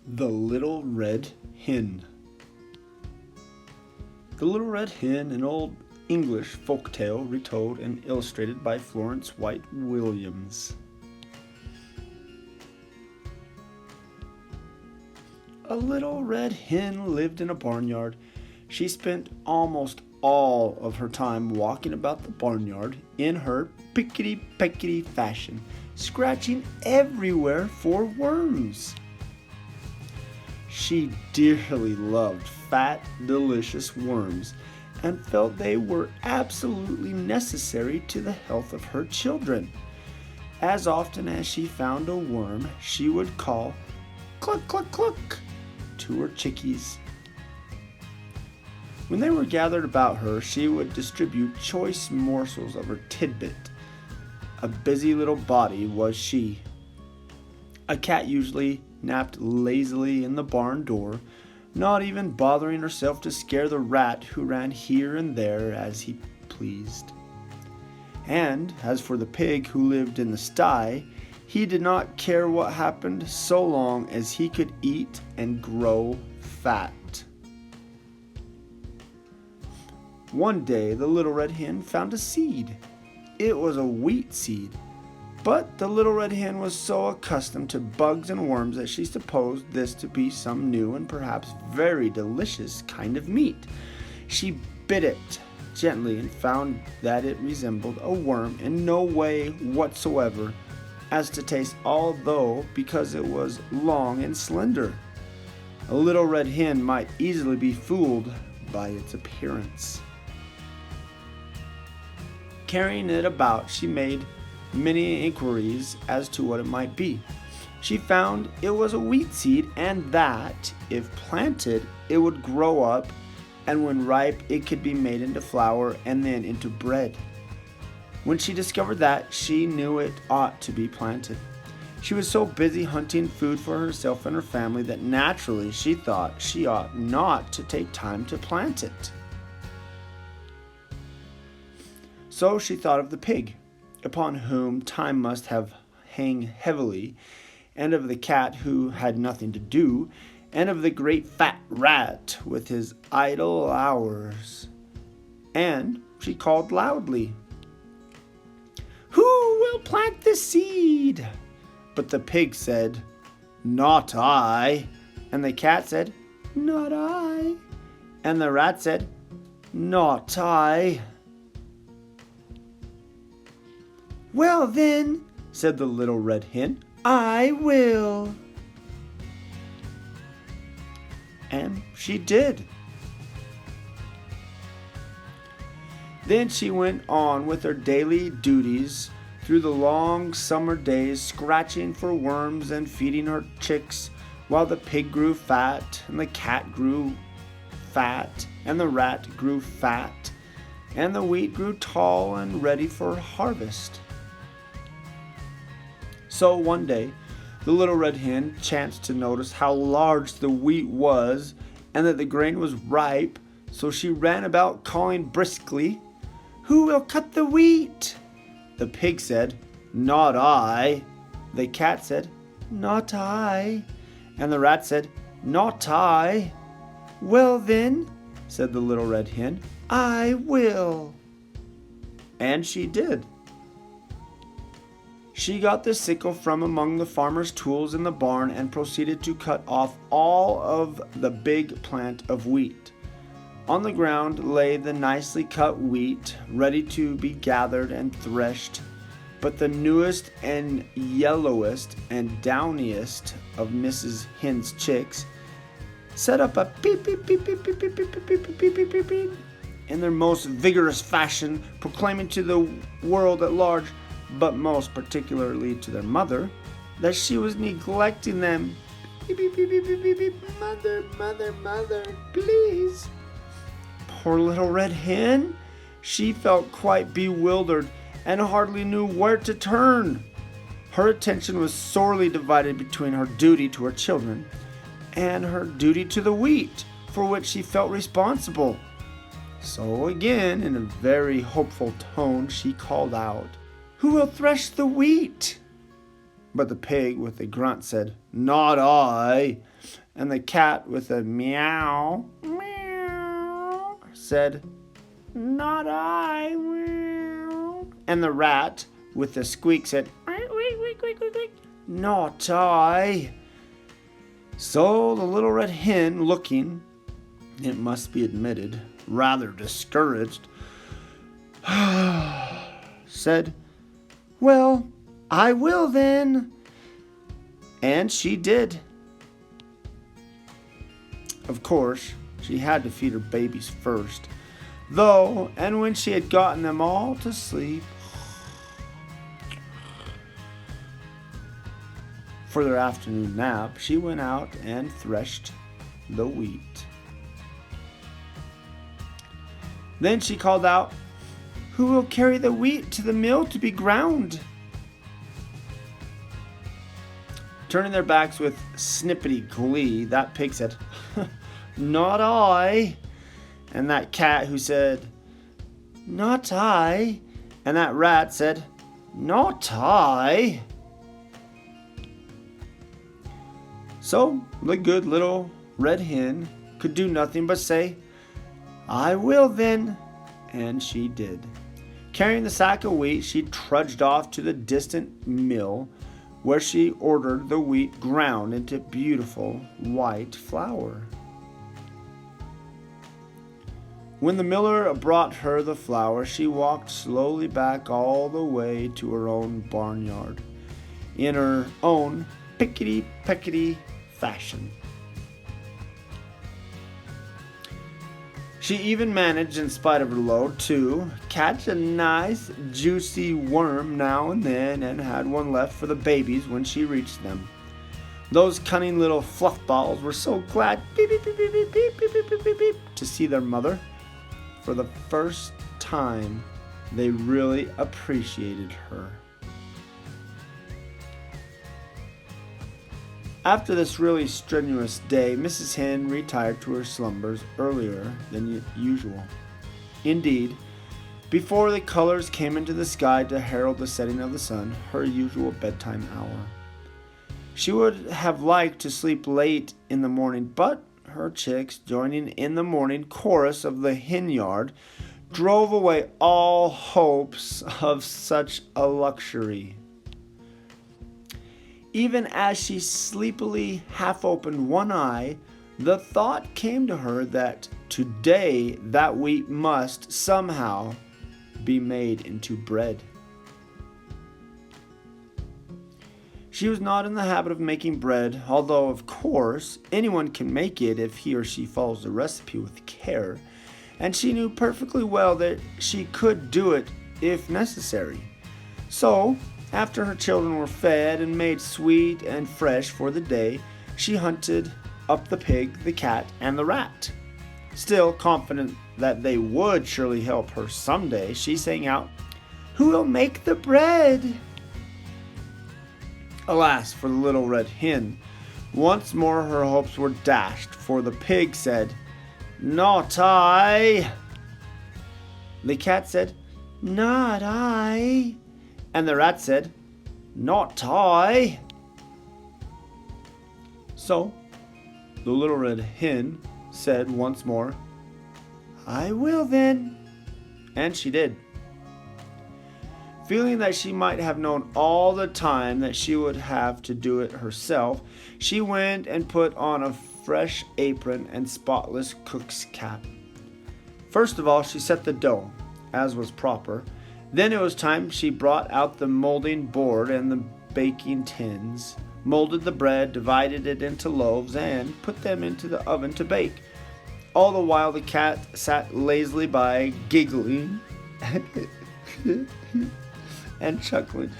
The Little Red Hen. The Little Red Hen, an old English folk tale retold and illustrated by Florence White Williams. A little red hen lived in a barnyard. She spent almost all of her time walking about the barnyard in her pickety-peckety fashion, scratching everywhere for worms. She dearly loved fat, delicious worms and felt they were absolutely necessary to the health of her children. As often as she found a worm, she would call, "Cluck, cluck, cluck," to her chickies. When they were gathered about her, she would distribute choice morsels of her tidbit. A busy little body was she. A cat usually napped lazily in the barn door, not even bothering herself to scare the rat who ran here and there as he pleased. And as for the pig who lived in the sty, he did not care what happened so long as he could eat and grow fat. One day the little red hen found a seed. It was a wheat seed. But the little red hen was so accustomed to bugs and worms that she supposed this to be some new and perhaps very delicious kind of meat. She bit it gently and found that it resembled a worm in no way whatsoever as to taste, although because it was long and slender. A little red hen might easily be fooled by its appearance. Carrying it about, she made many inquiries as to what it might be. She found it was a wheat seed, and that, if planted, it would grow up, and when ripe, it could be made into flour and then into bread. When she discovered that, she knew it ought to be planted. She was so busy hunting food for herself and her family that naturally she thought she ought not to take time to plant it. So she thought of the pig, upon whom time must have hung heavily, and of the cat who had nothing to do, and of the great fat rat with his idle hours. And she called loudly, "Who will plant the seed?" But the pig said, "Not I." And the cat said, "Not I." And the rat said, "Not I." "Well then," said the little red hen, "I will." And she did. Then she went on with her daily duties through the long summer days, scratching for worms and feeding her chicks, while the pig grew fat, and the cat grew fat, and the rat grew fat, and the wheat grew tall and ready for harvest. So one day, the little red hen chanced to notice how large the wheat was and that the grain was ripe, so she ran about calling briskly, "Who will cut the wheat?" The pig said, "Not I." The cat said, "Not I." And the rat said, "Not I." "Well then," said the little red hen, "I will." And she did. She got the sickle from among the farmer's tools in the barn and proceeded to cut off all of the big plant of wheat. On the ground lay the nicely cut wheat, ready to be gathered and threshed, but the newest and yellowest and downiest of Mrs. Hen's chicks set up a beep beep beep beep beep beep beep beep beep beep beep beep beep in their most vigorous fashion, proclaiming to the world at large, but most particularly to their mother, that she was neglecting them. Beep, beep, beep, beep, beep, beep, beep. "Mother, mother, mother, please." Poor little red hen! She felt quite bewildered and hardly knew where to turn. Her attention was sorely divided between her duty to her children and her duty to the wheat, for which she felt responsible. So again, in a very hopeful tone, she called out, "Who will thresh the wheat?" But the pig, with a grunt, said, "Not I." And the cat, with a meow, meow, said, "Not I." Meow. And the rat, with a squeak, said, "Not I." So the little red hen, looking, it must be admitted, rather discouraged, said, "Well, I will then." And she did. Of course, she had to feed her babies first, though, and when she had gotten them all to sleep for their afternoon nap, she went out and threshed the wheat. Then she called out, "Who will carry the wheat to the mill to be ground?" Turning their backs with snippety glee, that pig said, "Not I." And that cat, who said, "Not I." And that rat said, "Not I." So the good little red hen could do nothing but say, "I will then." And she did. Carrying the sack of wheat, she trudged off to the distant mill, where she ordered the wheat ground into beautiful white flour. When the miller brought her the flour, she walked slowly back all the way to her own barnyard, in her own pickety-peckety fashion. She even managed, in spite of her load, to catch a nice juicy worm now and then, and had one left for the babies when she reached them. Those cunning little fluff balls were so glad beep, beep, beep, beep, beep, beep, beep, beep, beep, beep, to see their mother. For the first time, they really appreciated her. After this really strenuous day, Mrs. Hen retired to her slumbers earlier than usual. Indeed, before the colors came into the sky to herald the setting of the sun, her usual bedtime hour. She would have liked to sleep late in the morning, but her chicks, joining in the morning chorus of the hen yard, drove away all hopes of such a luxury. Even as she sleepily half opened one eye, the thought came to her that today that wheat must somehow be made into bread. She was not in the habit of making bread, although, of course, anyone can make it if he or she follows the recipe with care, and she knew perfectly well that she could do it if necessary. So, after her children were fed and made sweet and fresh for the day, she hunted up the pig, the cat, and the rat. Still confident that they would surely help her someday, she sang out, "Who will make the bread?" Alas for the little red hen. Once more her hopes were dashed, for the pig said, "Not I." The cat said, "Not I." And the rat said, "Not I." So the little red hen said once more, "I will then." And she did. Feeling that she might have known all the time that she would have to do it herself, she went and put on a fresh apron and spotless cook's cap. First of all, she set the dough, as was proper. Then it was time she brought out the molding board and the baking tins, molded the bread, divided it into loaves, and put them into the oven to bake. All the while the cat sat lazily by, giggling and chuckling.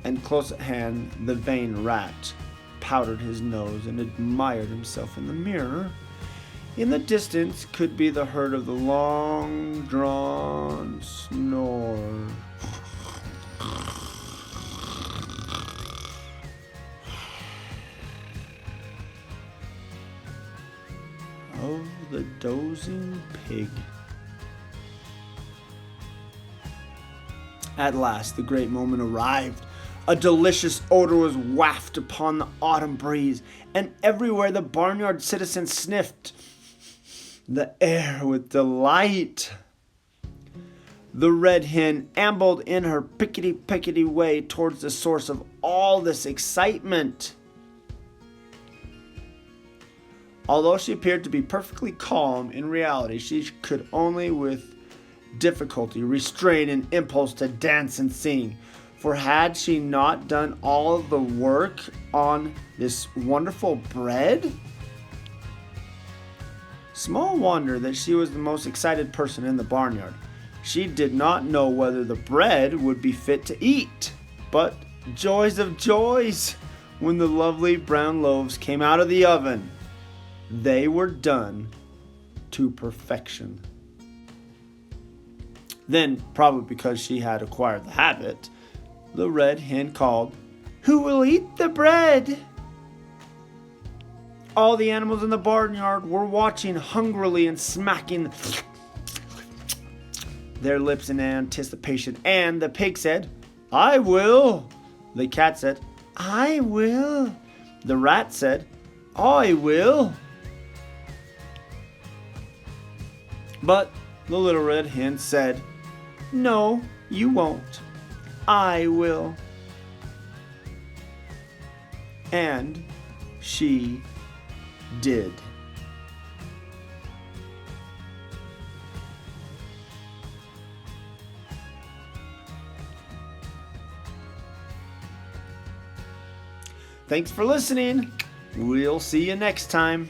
And close at hand, the vain rat powdered his nose and admired himself in the mirror. In the distance could be the heard of the long-drawn snore of the dozing pig. At last, the great moment arrived. A delicious odor was wafted upon the autumn breeze, and everywhere the barnyard citizens sniffed the air with delight. The red hen ambled in her pickety-pickety way towards the source of all this excitement. Although she appeared to be perfectly calm, in reality she could only with difficulty restrain an impulse to dance and sing. For had she not done all the work on this wonderful bread? Small wonder that she was the most excited person in the barnyard. She did not know whether the bread would be fit to eat. But joys of joys! When the lovely brown loaves came out of the oven, they were done to perfection. Then, probably because she had acquired the habit, the red hen called, "Who will eat the bread?" All the animals in the barnyard were watching hungrily and smacking their lips in anticipation, and the pig said, "I will." The cat said, "I will." The rat said, "I will." But the little red hen said, "No, you won't. I will." And she did. Thanks for listening. We'll see you next time.